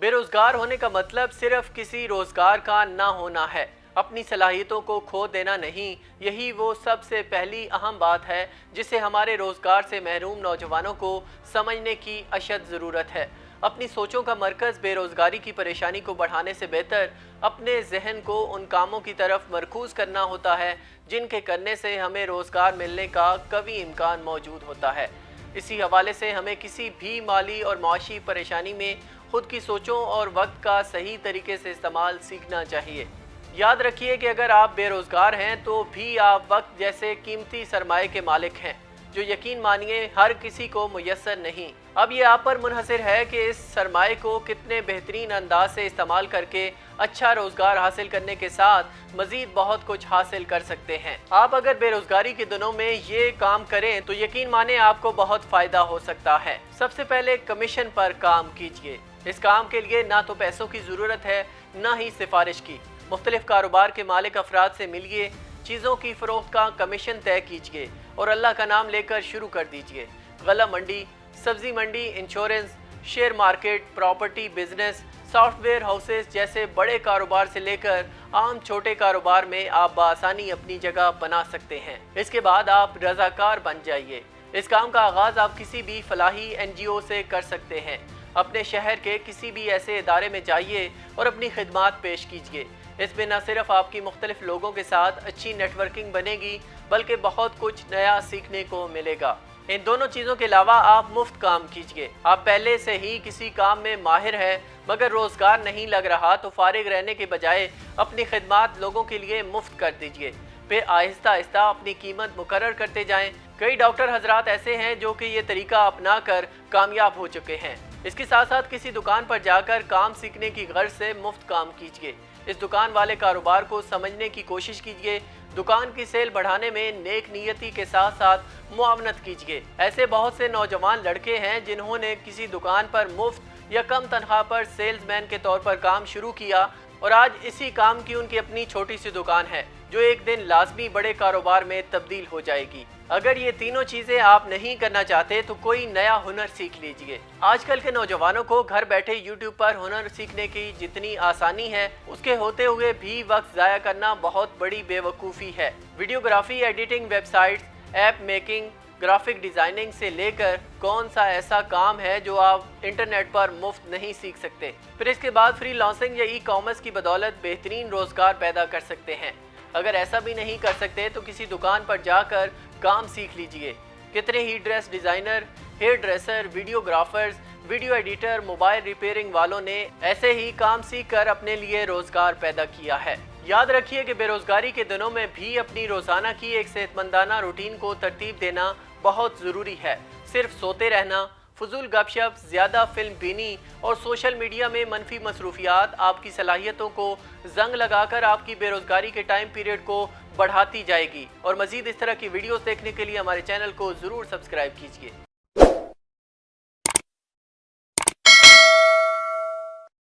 बेरोजगार होने का मतलब सिर्फ किसी रोजगार का ना होना है, अपनी सलाहियतों को खो देना नहीं। यही वो सबसे पहली अहम बात है जिसे हमारे रोजगार से महरूम नौजवानों को समझने की अशद ज़रूरत है। अपनी सोचों का मरकज़ बेरोजगारी की परेशानी को बढ़ाने से बेहतर अपने जहन को उन कामों की तरफ मरकूज करना होता है जिनके करने से हमें रोजगार मिलने का कभी इम्कान मौजूद होता है। इसी हवाले से हमें किसी भी माली और माशी परेशानी में खुद की सोचों और वक्त का सही तरीके से इस्तेमाल सीखना चाहिए। याद रखिए कि अगर आप बेरोजगार हैं तो भी आप वक्त जैसे कीमती सरमाए के मालिक हैं जो यकीन मानिए हर किसी को मुयस्सर नहीं। अब ये आप पर मुनहसर है कि इस सरमाए को कितने बेहतरीन अंदाज से इस्तेमाल करके अच्छा रोजगार हासिल करने के साथ मजीद बहुत कुछ हासिल कर सकते हैं। आप अगर बेरोजगारी के दिनों में ये काम करें तो यकीन माने आपको बहुत फायदा हो सकता है। सबसे पहले कमीशन पर काम कीजिए। इस काम के लिए ना तो पैसों की ज़रूरत है ना ही सिफारिश की। मुख्तलिफ कारोबार के मालिक अफराद से मिलिए, चीज़ों की फ़रोख्त का कमीशन तय कीजिए और अल्लाह का नाम लेकर शुरू कर दीजिए। गला मंडी, सब्जी मंडी, insurance, share market, property business, software houses जैसे बड़े कारोबार से लेकर आम छोटे कारोबार में आप बआसानी अपनी जगह बना सकते हैं। इसके बाद आप रजाकार बन जाइए। इस काम का आगाज़ आप किसी भी फलाही NGO से कर सकते हैं। अपने शहर के किसी भी ऐसे इदारे में जाइए और अपनी खिदमात पेश कीजिए। इसमें न सिर्फ आपकी मुख्तलिफ लोगों के साथ अच्छी नेटवर्किंग बनेगी बल्कि बहुत कुछ नया सीखने को मिलेगा। इन दोनों चीज़ों के अलावा आप मुफ्त काम कीजिए। आप पहले से ही किसी काम में माहिर हैं मगर रोज़गार नहीं लग रहा तो फारिग रहने के बजाय अपनी खिदमात लोगों के लिए मुफ्त कर दीजिए। फिर आहिस्ता आहिस्ता अपनी कीमत मुकर्रर करते जाएं। कई डॉक्टर हजरात ऐसे हैं जो कि ये तरीका अपना कर कामयाब हो चुके हैं। इसके साथ साथ किसी दुकान पर जाकर काम सीखने की गर्ज से मुफ्त काम कीजिए। इस दुकान वाले कारोबार को समझने की कोशिश कीजिए। दुकान की सेल बढ़ाने में नेक नियति के साथ साथ मुआवनत कीजिए। ऐसे बहुत से नौजवान लड़के हैं जिन्होंने किसी दुकान पर मुफ्त या कम तनख्वाह पर सेल्समैन के तौर पर काम शुरू किया और आज इसी काम की उनकी अपनी छोटी सी दुकान है जो एक दिन लाजमी बड़े कारोबार में तब्दील हो जाएगी। अगर ये तीनों चीजें आप नहीं करना चाहते तो कोई नया हुनर सीख लीजिए। आजकल के नौजवानों को घर बैठे YouTube पर हुनर सीखने की जितनी आसानी है उसके होते हुए भी वक्त जाया करना बहुत बड़ी बेवकूफ़ी है। Videography, editing, websites, app making, graphic designing से लेकर कौन सा ऐसा काम है जो आप इंटरनेट पर मुफ्त नहीं सीख सकते। फिर इसके बाद फ्रीलांसिंग या ई-कॉमर्स की बदौलत बेहतरीन रोजगार पैदा कर सकते हैं। अगर ऐसा भी नहीं कर सकते तो किसी दुकान पर जाकर काम सीख लीजिए। कितने ही dress designer, hair dresser, videographers, video editor, mobile repairing वालों ने ऐसे ही काम सीख कर अपने लिए रोजगार पैदा किया है। याद रखिए कि बेरोजगारी के दिनों में भी अपनी रोजाना की एक सेहतमंदाना रूटीन को तरतीब देना बहुत ज़रूरी है। सिर्फ सोते रहना, फजूल गपशप, ज़्यादा फिल्म बीनी और सोशल मीडिया में मनफी मसरूफियात आपकी सलाहियतों को जंग लगाकर आपकी बेरोजगारी के टाइम पीरियड को बढ़ाती जाएगी। और मज़ीद इस तरह की वीडियोस देखने के लिए हमारे चैनल को ज़रूर सब्सक्राइब कीजिए।